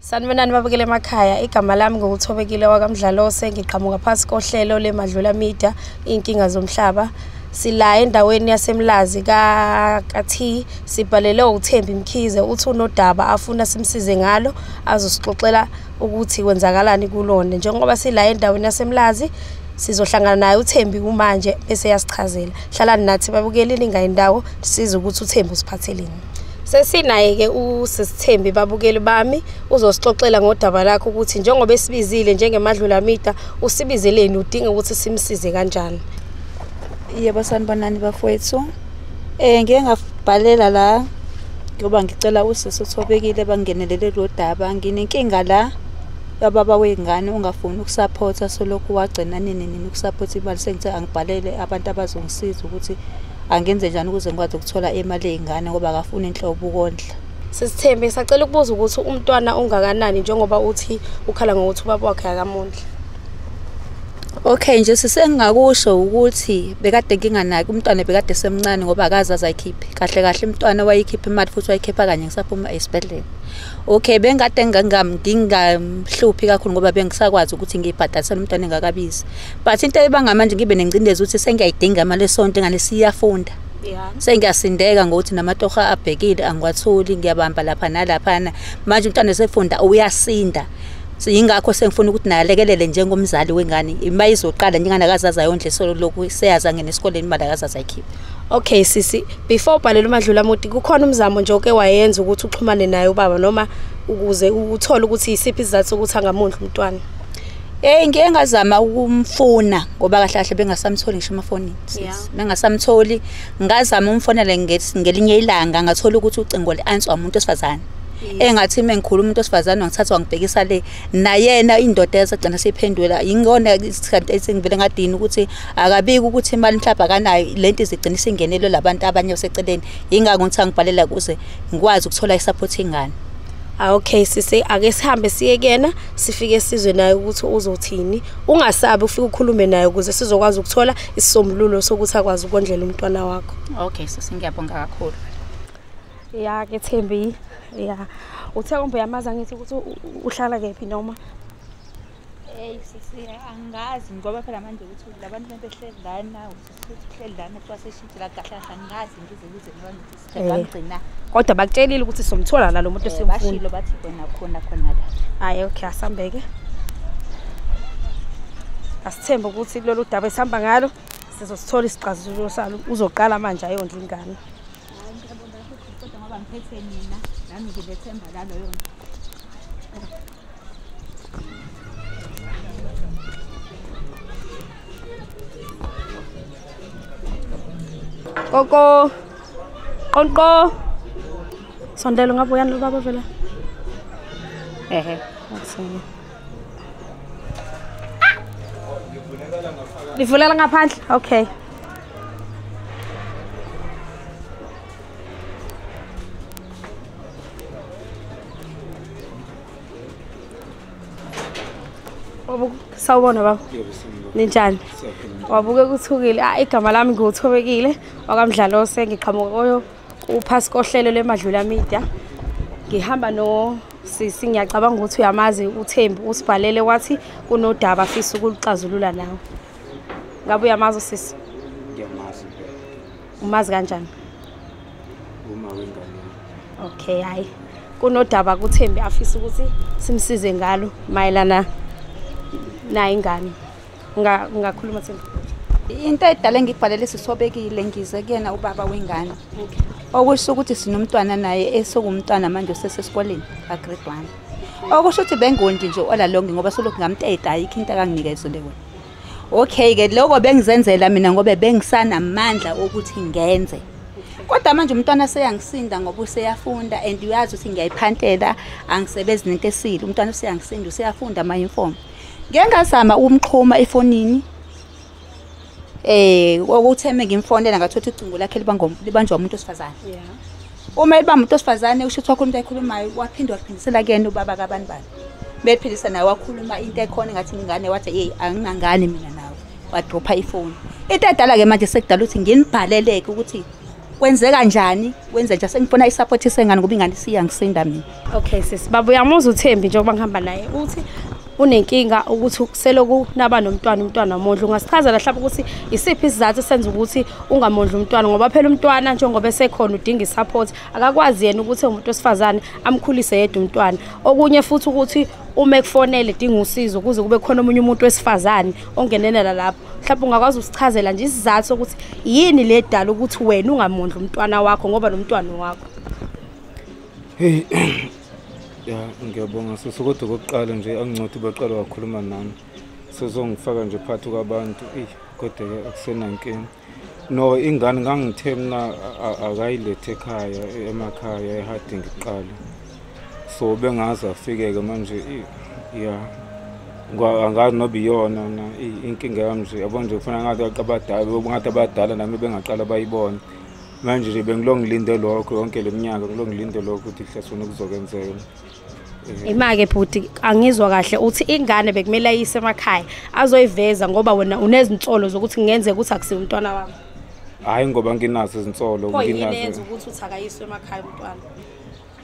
Sanibonani babukele emakhaya, igama lami ngokuthobekile wakamdlalose, ngiqhamuka phasi kohlelo leMadlula Media inkinga zomhlaba. Sila endaweni yaseMlazi kathi sibhalele uThembi Mkhize uthi unodaba afuna simsize ngalo azosixoxela ukuthi kwenzakalani kulona. Njengoba sila endaweni yaseMlazi sizohlangana naye uThembi kumanje bese yasichazela. Hlalani nathi babukeli lingayindawo size ukuthi uThembi usiphatheleni. Sesinaye ke uSithembi babukeli bami uzosixoxela ngodaba lakho ukuthi njengoba esibizile njengeMadlula Media usibizeleni udinga ukuthi simsize kanjani. Yebo sanibonani bafowethu. Ngeke ngabhalela la ngoba ngicela usisi uthobekile bangenelele lo daba. Nginenkinga la yababa wengane ungafuni ukusupporta solokhu wagcina nini ukusupport imali sengithi angibhalele abantu abazongisiza ukuthi angenze njani ukuze ngikwazi ukuthola imali yengane ngoba akafuni inhlobo ukondla. Sisithembe sacela ukubuza ukuthi umntwana ungakanani njengoba uthi ukhala ngokuthi ubaba wakhe akamondla. Okay nje sisengakusho ukuthi bekade nginganaki umntwana bekade semncane ngoba akazaza ayikhiphe. Kahle umntwana wayikhipha imali futhi wayikhipha kanye ngisaphuma esibhedlela. Okay bengade ngingamhluphi kakhulu ngoba bengisakwazi ukuthi ngibhadalisele umntwana engakabizi. But into ebanga manje ngibe nengcindezi ukuthi sengiyayidinga imali esonto ngane siyafunda. Sengiyasindeka ngokuthi namatoha abhekile angwathuli ngiyabamba lapha nalaphana. Manje umntwana sefunda uyasinda. Yingakho sengifuna ukuthi nalekelele njengomzali wengane imali izoqala nginganakazaza yondle solo lokhu seyaza ngene esikoleni imali akazaza ayikhiphe. Okay sisi, before ubhalela uMadlula Media kukhona umzamo nje oke wayenza ukuthi uxhumane naye ubaba noma ukuze uthole ukuthi isiphi isizathu ukuthi angamondla umntwana? Ngeke ngazama ukumfuna ngoba kahle bengasamtholi ngisho amafoni. Bengasamtholi ngazama umfonela ngelinye ilanga ngathola ukuthi ucingo le-answer umuntu osifazane. Engathi mengikhuluma umuntu osifazane ngithatha ngibhekisa le nayena indoda yasagcina siphendula ingona isikhathi esingivele ngadini ukuthi akabiki ukuthi imali mhlawumbe akanayo lento izigcina isingenelwe labantu abanye oseceleni ingakho ngithi ngibhalela kuze ngikwazi ukuthola isupport ingane. Okay sisi, ake sihambe siye kena sifike sizwe naye ukuthi uzothini. Ungasabi ufike ukhulume naye ukuze sizokwazi ukuthola isisombululo sokuthi akwazi ukondlela umntwana wakho. Okay sisi, ngiyabonga kakhulu. Ya ke Thembi, ya uthe kumbe yamazi angithi ukuthi uhlala kephi noma? Sisi angazi ngoba phela manje ukuthi labantu behleli lana usihleli lana kwaseshintshela kahle angazi ngize ngibangigcina. Kodwa bakutshelile ukuthi somthola la lo muntu esemfuna. Bashilo bathi khona la. Hayi okay asambeke. Asithembe ukuthi kulolu daba esihamba ngalo sizosithola isixazululo salo uzoqala manje ayondla ingane. Kodwa ngoba ngiphethe mina nami ngilethemba lalo yona. Koko Qonqo sondelo ngabe uyani baba vela akusini livulela ngaphandle. Okay sawubona baba ninjani? Wabuke kuthukile. Igama lami ngothobekile wakamdlalose, ngiqhamuka uphasi kohlelo leMadlula Media. Ngihamba no sisi, ngiyacabanga ukuthi uyamazi uThembi usibhalele wathi kunodaba afisa ukuxazulula nawe. Ngabe uyamazi sisi? Ngiyamazi. Umazi kanjani? Uma wengane. Okay hayi. Kunodaba kuThembi afisa ukuthi simsize ngalo mayelana naye ingane. Ngakhuluma Thembi. Into edala ngibhalele sithobekile ngize kuyena ubaba wengane. Okusho ukuthi sinomntwana naye esokumntwana manje osesesikoleni grade 1. Okusho ukuthi bengondi nje olalonke ngoba solokhu ngamteta ayikho into akanginikeze wena. Okay ke lokho bengizenzela mina ngoba bengisana amandla ukuthi ngenze. Kodwa manje umntwana seyangisinda ngoba useyafunda and uyazi ukuthi ngiyayiphantela angisebenzi nento esile. Umntwana useyangisinda useyafunda ama inform. Ngeke ngazama ukumxhuma efonini. Ukutheme ngimfonela ngathola icingo lakhe libanjwa umuntu osifazane. Uma elibamba umuntu osifazane usho ukuthi wakhuluma ekhulumayo waphinde waphindisela kuyena ubaba kabani bani. Bephilisa naye wakhuluma into ekhona ngathi ingane wathi hey anginangane mina nawe. Wadropha ifoni. Into edala ke manje sekudala ukuthi nginibhaleleke ukuthi kwenzeka kanjani wenze nje sengifuna isupport sengane ngoba ingane siyangisinda mina. Okay sis, baba uyamuza uThembi njengoba ngihamba naye uthi unenkinga ukuthi seloku naba nomntwana umntwana wamondla. Ungasichazela mhlawumbe ukuthi isiphi isizathu senza ukuthi ungamondla umntwana ngoba phela umntwana njengoba esekhona udinga isupport akakwazi yena ukuthi umuntu wesifazane amkhulise yedwa umntwana. Okunye futhi ukuthi uma ekufonele edinga usizo ukuze kube khona omunye umuntu wesifazane ongenelela lapho. Mhlawumbe ungakwazi usichazela nje isizathu sokuthi yini le dala ukuthi wena ungamondla umntwana wakho ngoba nomntwana wakho. Hey ya ngiyabonga sisi kodwa kokuqala nje angicothe baqala wakhuluma nami sezongifaka nje phakathi kwabantu kodwa ke akusena inkinga. No ingane ngangithe mina akayilethe ekhaya emakhaya eHarding iqala so bengazi afike ke manje ya angazi noba iyona na inkinga yami nje yabo nje ufuna ngathi abadala ngathi abadala nami bengaqala bayibona manje nje bengilongilinde lokho yonke leminyaka ngilongilinde lokho ukuthi ihlasona kuzokwenzeka. Imake bhuti angizwa kahle uthi ingane bekumele ayise emakhaya azoyiveza ngoba wena unezinsolo zokuthi ngenzeka ukuthi akusiwe umntwana wami. Hayi ngoba nginazo izinsolo nginazo ukuthi uthakayiswe emakhaya umntwana.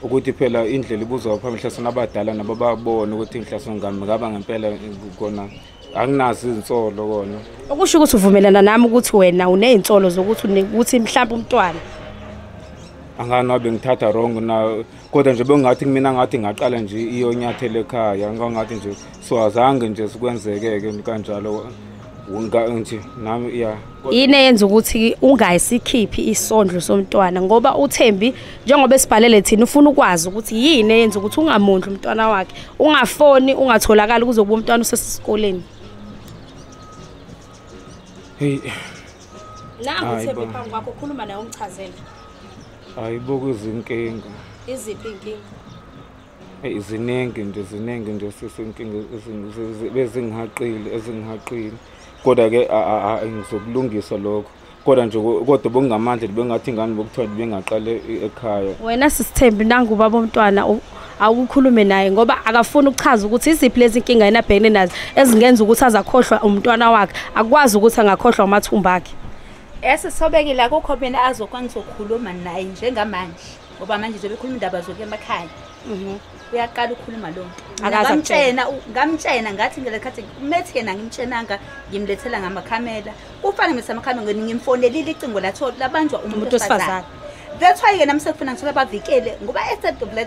Ukuthi phela indlela ibuzwa phambili hlasona abadala nabo babona ukuthi inhlasona ngami ngaba ngempela kona anginazo izinsolo kona. Okusho ukuthi uvumelana nami ukuthi wena unezinsolo zokuthi mhlawumbe umntwana anganabe ngithatha wrong na kodwa nje bengathi mina ngathi ngaqala nje iyonyathele ekhaya ngangathi nje so azange nje sikwenzeke kanjalo nje nami ya yini yenza ukuthi ungayisikhiphi isondlo somntwana ngoba uThembi njengoba esibhalele thina ufuna ukwazi ukuthi yini yenza ukuthi ungamondla umntwana wakhe ungafoni ungatholakala kuzokuba umntwana usesikoleni. Hey nangu uThembi phambi kwakho ukhuluma naye umchazele. Ayibuka izinkinga. Iziphi inkinga? Ziningi nje sesinkinga ezingihaqile kodwa ke ngizokulungisa lokho kodwa nje kodwa bongamandla bengathi ingane bokuthiwa bengaqale ekhaya. Wena sisithembi nangu baba umntwana awukhulume naye ngoba akafuna ukuchaza ukuthi iziphi lezi inkinga yena abhekene nazo ezingenza ukuthi azakhohlwa umntwana wakhe akwazi ukuthi angakhohlwa amathumba akhe. Esisobekile akukho mina azokwangizokhuluma naye njengamanje ngoba manje nje bekhuluma indaba zokuya emakhaya. Uyaqala ukukhuluma lo nto. Ngamtshena ngathi ngelekhathi umethi yena ngimtshenanga ngimlethela ngamakhamera. Kufanele ngise amakhamera ngimfonelile icingo labanjwa umuntu wesifazane. That's why yena msekufuna ngithola abavikele ngoba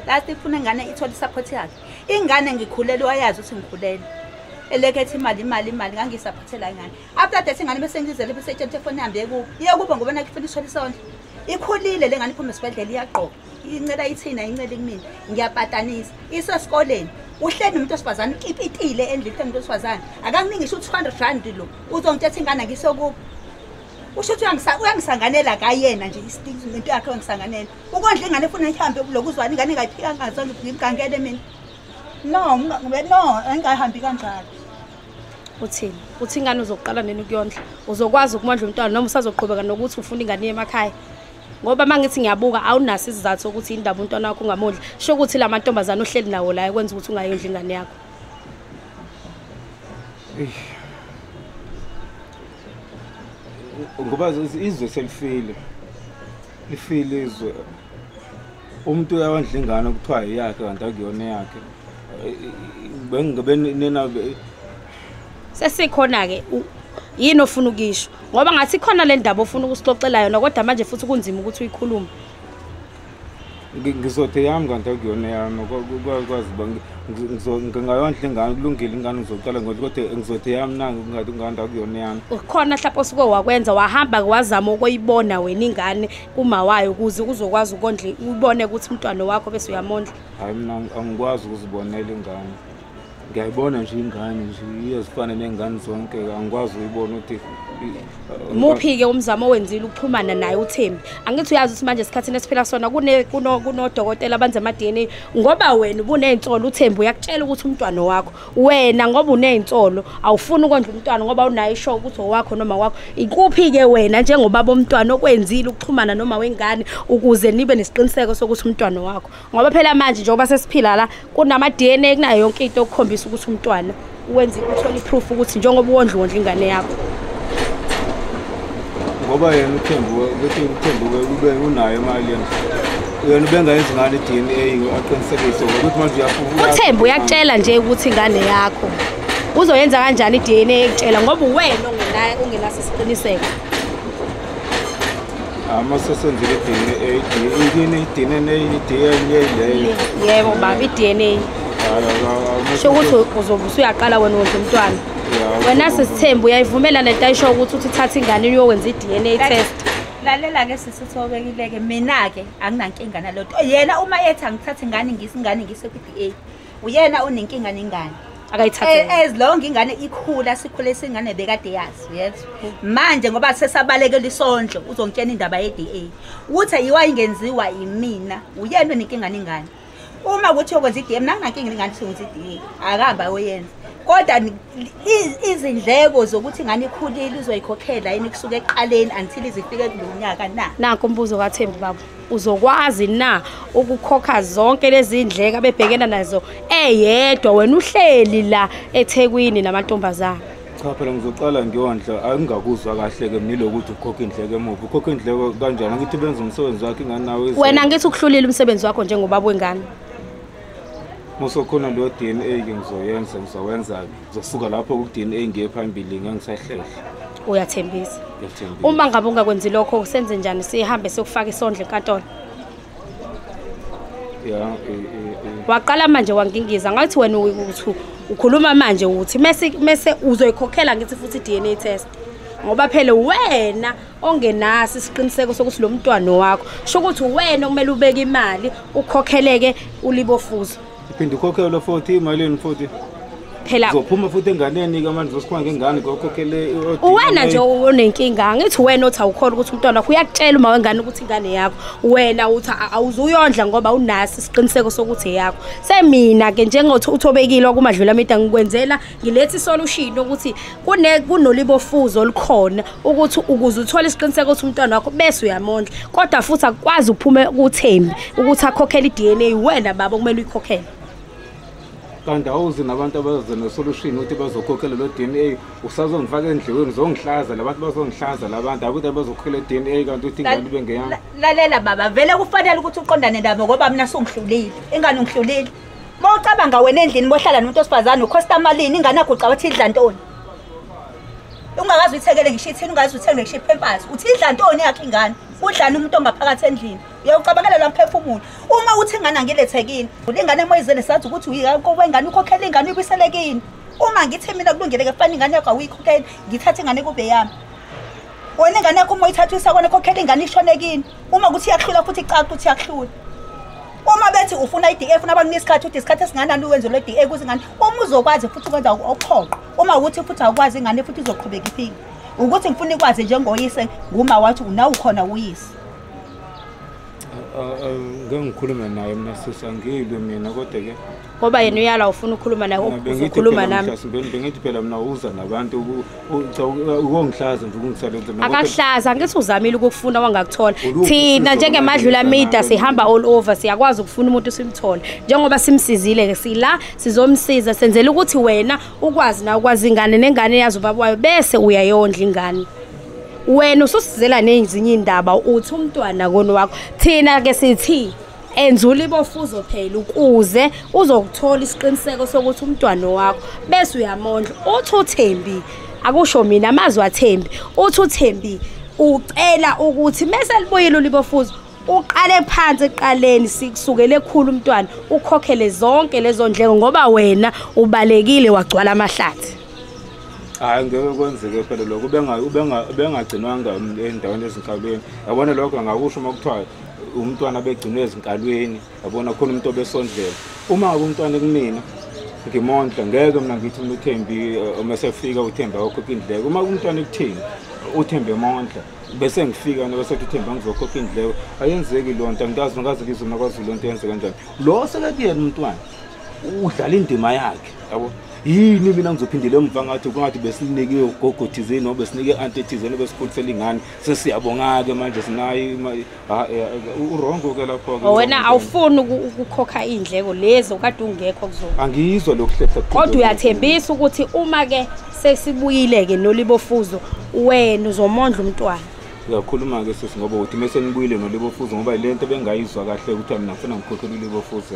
last ifuna ingane ithola support yakhe. Ingane ngikhulele wayazi ukuthi ngikhulele. Elekhethe imali ngangisaphathela ingane. After that ingane bese ngizele bese tshente phone yami yekuba ngoba nakufuna ishola isonto. Ikhulile lengane iphuma esibedlela iyaqoqa. Incela ithina incela kimi ngiyapatanisa. Isesikoleni. Uhleli umuntu wesifazane ukipitile endlini umuntu wesifazane. Akanginingi isho 200 rand lo. Uzongithetha ingane ngisokuba. Usho ukuthi uyangisanganela kayena nje into yakhe uyangisanganela. Ukondla ingane efuna ihambe lokuzwana ingane engayiphika ngazonke ngimgangele mina. No, engahambi kanjalo. Uthini? Uthi ingane uzoqala nini ukuyondla? Uzokwazi ukumondla umntwana noma usazoqhubeka nokuthi ufuna ingane emakhaya? Ngoba mangithi ngiyabuka awunasi isizathu sokuthi indaba umntwana wakho ungamondli. Sho ukuthi la mantombazana ohleli nawo la ekwenza ukuthi ungayondli ingane yakho. Ngoba izwe selifile. Lifile izwe. Umuntu uyawandla ingane okuthiwa yakhe kanti akuyona yakhe. Bengibe nina sesikhona ke yini ofuna ukisho ngoba ngathi khona le ndaba ofuna ukusixoxela yona kodwa manje futhi kunzima ukuthi uyikhulume. Ngizothe yami kanti akuyona yami kwazi ngingayondla ingane kulungile ingane uzoqala kodwa ngizothe yami nangu ngathi akuyona yami. Ukhona mhlawumbe osuke wakwenza wahamba wazama ukuyibona wena ingane uma wayo ukuze uzokwazi ukondla ubone ukuthi umntwana wakho bese uyamondla. Hayi mina angikwazi ukuzibonela ingane. Ngiyayibona nje ingane nje iyazifana nengane zonke angikwazi uyibona ukuthi muphi ke umzamo wenzile ukuxhumana naye uThembi. Angithi uyazi ukuthi manje esikhathini esiphila sona kunodokotela abanze ama DNA ngoba wena ubuney'nsolo uThembi uyakutshela ukuthi umntwana wakho wena ngoba uney'nsolo awufuni ukondla umntwana ngoba unayo isho ukuthi owakho noma wakho. Ikuphi ke wena njengoba bomntwana okwenzile ukuxhumana noma wengane ukuze nibe nesiqiniseko sokuthi umntwana wakho ngoba phela manje njengoba sesiphila la kunama DNA kunayo yonke into okukhombisa ukuthi umntwana wenza uthola iproof ukuthi njengoba uwondla ingane yakho. ngoba yena uThembu ube unayo imali yena ubengayenza ngane i-DNA aqinisekise ukuthi manje uyafuna uThembu uyakutshela nje ukuthi ingane yakho uzoyenza kanjani i-DNA ekutshela ngoba uwena ongenaso isiqiniseko. Mase senzile i-DNA leyo. Yebo baba, i-DNA. Sho ukuthi uzobe usuyaqala wena wonke umntwana. Wena sisithembu uyayivumela lento ayisho ukuthi uthatha ingane uyokwenza i-DNA test. Lalela ke sisithobekile ke mina ke anginankinga nalotho. Yena uma ethi angithatha ingane ngise ku-DA. Uyena unenkinga nengane. Akayithathe. As long ingane ikhula sikhule singane bekade yazi, yes. Manje ngoba sesabalekela isondlo uzongitshena indaba ye-DA. Uthi ayiwa ingenziwa yimina. Uyena unenkinga nengane. Uma kuthi yokwenza i-DA mina nginankinga ingane senza i-DA. Akahamba oyenza. Kodwa izindleko zokuthi ingane ikhulile uzoyikhokhela yini kusuka eqaleni until izifike kulonyaka na. Nanku umbuzo kaThembu baba. Uzokwazi na ukukhokha zonke lezi indleko abebhekena nazo eyedwa wena uhleli la eThekwini namantombazana? Cha phela ngizoqala ngiyondla angingakuzwa kahle ke mina lokuthi ukhokha indleko emuphi. Ukhokha indleko kanjani? Ngithi benza umsebenzi wakhe ingane nawe. Wena ngithi ukuhlulile umsebenzi wakho njengobaba wengane. Musokhona lo DNA ke ngizowenza ngizosuka lapho ku DNA ngiye phambili ngisahlehla. Uyathembisa? Uma ngabe ungakwenzi lokho senze njani sihambe sokufaka isondlo enkantolo? Waqala manje wangingiza ngathi wena ukhuluma manje uthi mase uzoyikhokhela ngithi futhi i-DNA test. Ngoba phela wena ongenaso isiqiniseko sokuthi lo mntwana wakho sho ukuthi wena okumele ubeke imali ukhokheleke ulibofuzo. Iphinde ukhokhele 40 imalini futhi. Phela uzophuma futhi enganeni ke manje uzosikhwa ngengane ngokhokhele wena nje unenkinga ngithi wena othi awukhona ukuthi umntwana wakho uyakutshela uma wengane ukuthi ingane yakho wena uthi awuzuyondla ngoba unaso isiqiniseko sokuthi eyakho. Semina ke njengothi uthobekile kumadlula amida ngikwenzela ngilethe isolution ukuthi kunolibofuzo likhona ukuthi ukuze uthole isiqiniseko ukuthi umntwana wakho bese uyamondla kodwa futhi akwazi uphume kuThembi ukuthi akhokhele i-DNA wena baba kumele uyikhokhele. Kanti awuzi nabantu abaza nesolution ukuthi bazokhokhela lo DNA usazongifaka endleleni uzongihlaza labantu bazongihlaza labantu akuthi abazokhokhela i-DNA kanti uthi ingane bengeyami. Lalela baba vele kufanele ukuthi uqondane nabo ngoba mina sungihlulile ingane ungihlulile. Mawucabanga wena endlini bohlala nomuntu osifazana ukhosta malini ingane yakho ucabathi idla ntoni? Ungakazi uthekele ngishithini ungazi uthenge ngishiphe empasi uthi idla ntoni yakhe ingane udlana umuntu ongaphakathi endlini uyawucabangela la mphefumulo uma uthi ingane angilethekini ingane emoyizele sathi ukuthi uyiko wengane ukhokhela ingane ubiselekini uma ngithi mina kulungile ke fanele ingane yakho awuyikhokhela ngithatha ingane kube yami wena ingane yakho uma uyithatha isakona ukhokhela ingane ishonekini uma kuthi iyahlula futhi icaca ukuthi iyahlula uma bethi ufuna i-DA ufuna abanike isikhathi uthi isikhathi esinganani uwenze lo DA kuze ingane uma uzokwazi futhi ukwenza okuphoqa uma ukuthi futhi awukwazi ingane futhi izoqhubeka iphile ukuthi ngifuna ikwazi njengoyise nguma wathi unawu khona uyise. Ngikhuluma naye mina sisangilwe mina kodwa ke ngoba yena uyala ufuna ukukhuluma naye ukukhuluma nami bengithi phela mina uza nabantu ukongihlaza nje ukungisebenza akahlaza ngithi uzamile ukufuna wangakuthola thina njengemadlula media sihamba all over siyakwazi ukufuna umuntu simthole njengoba simsizile ke sila sizomsiza senzele ukuthi wena ukwazi na ukwazi ingane nengane yazi ubabwayo bese uyayondla ingane. Wena ususizela nezinye indaba uthi umntwana kono wakho thina ke sithi enzula ibofuzo phela ukuze uzokuthola isiqiniseko sokuthi umntwana wakho bese uyamondla uthi uThembi akusho mina amazwi aThembi uthi uThembi ucela ukuthi mase libuyile ulibofuzo uqale phansi eqaleni sikusukele ekhulu umntwana ukhokhele zonke lezo ndleko ngoba wena ubalekile wagcwala amahlathi. Hayi ngeke kwenzeke phela lokho bengagcinwanga endaweni ezinkalweni yabona lokho angakusho uma kuthiwa umntwana begcinwe ezinkalweni yabona khona umuntu obesondlela uma ngabe umntwana kumina ngimondla ngeke mina ngithi uThembi uma sefika uThembi akhokha indleko uma umntwana ekuthini uThembi emondla bese ngifika bese uThembi ngizokhokha indleko ayenzeki lonto angazi ngizona kwazi lonto yenze kanjani lo sekuyena umntwana udlala indima yakhe yabo yini mina ngizophindela emva ngathi kungathi besinike ugogothizeni nobe sinike antethizeni besikhulisela ingane sesiyabonga ke manje sinayi urongo ke lapho ke wena awufuni ukukhokha indleko lezo kade ungekho kuzona angizwa lokuhlehla kodwa uyathembisa ukuthi uma ke sesibuyile ke nolibofuzo wena uzomondla umntwana Uyakhuluma ke sisi ngoba uthi mase nibuyile noLebofuzo ngoba lento bengayizwa kahle ukuthi mina ngifuna ngikhokhele uLebofuzo.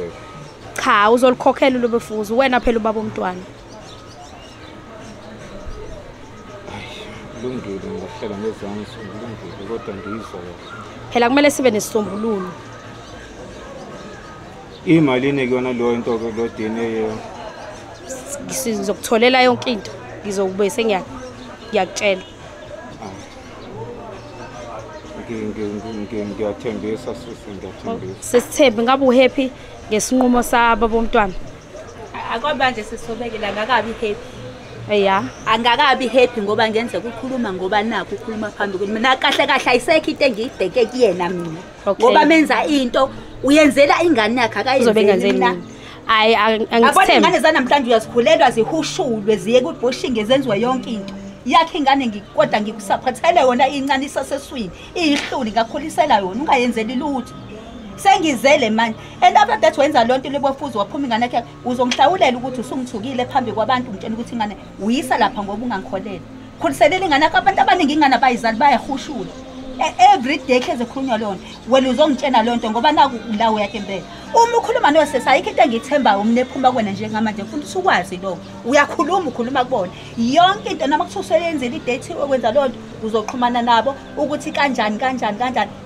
Cha, uzolikhokhela uLebofuzo wena phela ubaba umntwana. Kulungile ngahlela ngezansi kulungile kodwa ngizwa Phela kumele sibe nesisombululo. Imalini kuyona lo into ke lo DNA Sizokutholela yonke into. Ngizokube ngiyakutshela. Ngiyathembisa sisi ngiyathembisa. Sesithembe ngabe uhappy ngesinqumo sababa bomntwana. Akwabanje sisobekela ngakabi happy. Eya, Angakabi happy ngoba ngenze ukukhuluma ngoba nakho ukukhuluma phambili mina kahle kahle ayisekho into engiyibheke kuyena mina. Ngoba menza into uyenzela ingane yakhe akayenzeli mina. Hayi Abona angithembe. ingane zanamhlanje uyazikhulelwa zihushulwe ziye kubushing ezenziwe yonke into. Yakhe ingane ngikoda ngikusaphathele yona incane isaseswini. Iyihluli ngakhulisela yona ungayenzeli lutho. Sengizele manje. And after that wenza lonto Lebofuzo waphuma ingane yakhe uzongihlawulela ukuthi usungithukile phambi kwabantu ngitshela ukuthi ingane uyisa lapha ngoba ungangikholela. Khuliselela ingane yakhe abantu abaningi ingane abayizali bayahushula. Every day keze khulunywa lona wena uzongitshena lonto ngoba naku la uyakhe impela uma ukhuluma nosesa ayikho into engithembayo umne ephuma kwena njengamanje mfuna ukuthi ukwazi lokho uyakhuluma ukhuluma kubona yonke into noma kuthusele yenzela idate okwenza lonto uzoxhumana nabo ukuthi kanjani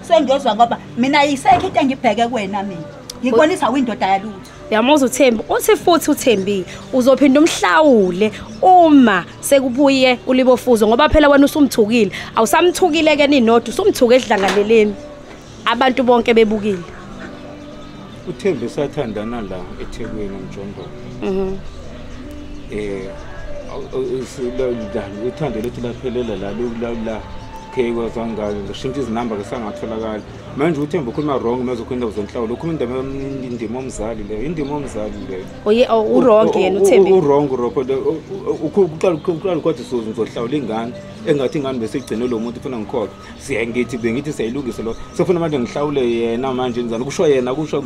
sengiyozwa ngoba mina ayisekho into engibheke kwena mina ngikubonisa windoda yalutho. Uyamuzwa uThembi uthi futhi uThembi uzophinda umhlawule uma sekubuye uLebofuzo ngoba phela wena usumthukile awusamthukile ke ninodwa usumthuke edlangaleleni abantu bonke bebukile. uThembi sathandana la eThekwini eMjondolo. Uthando lethu laphelela la khekwa zangalo ngishintsha izinamba ke sangatholakala manje uThembi ukhuluma wrong mezokhwenda uzenhlawulo ukhuluma indima omzali le indima omzali le Oye uwrong yena uThembi uwrong ropho uqala kodwa sizohlawula ingane engathi ingane bese igcine lo muntu ufuna ngikhokhe siyangithi bengithi siyayilungisa lo sefuna manje ngihlawule yena manje njani kusho yena kusho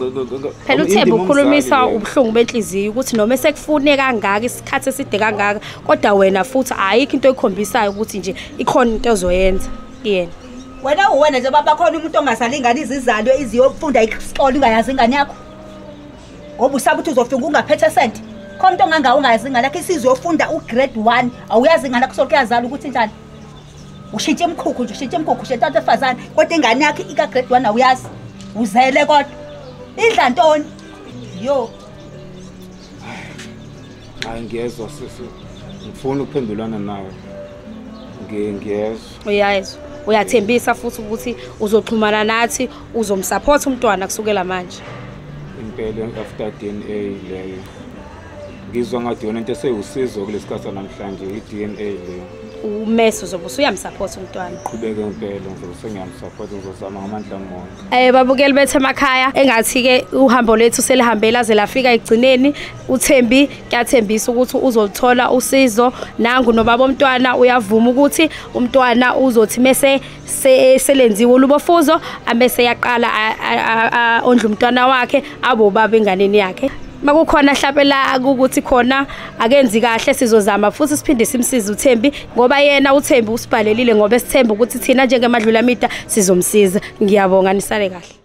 phela uThembi ukhulumisa ubuhlungu benhliziyo ukuthi noma sekufune kangaka isikhathi eside kangaka kodwa wena futhi ayikho into ekhombisayo ukuthi nje ikhona into ozoyenza yena. Wena nje baba khona umuntu ongazali ingane izizalo iziyofunda isikole ungayazi ingane yakho. Ngoba usaba ukuthi uzofika ungaphethe sent. Khona into ongangawo ungayazi ingane yakho isiziyofunda ugrade 1 awuyazi ingane yakho soke yazali ukuthi njani. Ushintshe imkhukhu nje ushintshe imkhukhu ushetata efazana kodwa ingane yakho ika grade 1 awuyazi. Uzele kodwa. Idla ntoni? Yo. Hayi ngiyezwa sisi ngifuna ukuphendulana nawe. Ngiyezwa. Uyayezwa. Uyathembisa futhi ukuthi uzoxhumana nathi uzomsupport umntwana kusukela manje. Impela after DNA leyo ngizwa ngathi yona into eseyusizo kulesikhathi namhlanje iDNA leyo. Umeso zobe usuyamsupport umntwana. Qhubeke impela ngizobe sengiyamsupport ngizozama ngamandla onke. Babukeli bethu emakhaya engathi ke uhambo lethu selihambela aze lafika egcineni uThembi kuyathembisa ukuthi uzolithola usizo nangu nobaba omntwana uyavuma ukuthi umntwana uzothi mase selenziwe uLebofuzo amese yaqala ondla umntwana wakhe abo baba enganeni yakhe. Makukhona hlapela ukuthi khona akenzi kahle sizozama futhi siphinde simsize uThembi ngoba yena uThembi usibhalelile ngoba esithemba ukuthi thina njengeMadlula Media sizomsiza. Ngiyabonga nisale kahle.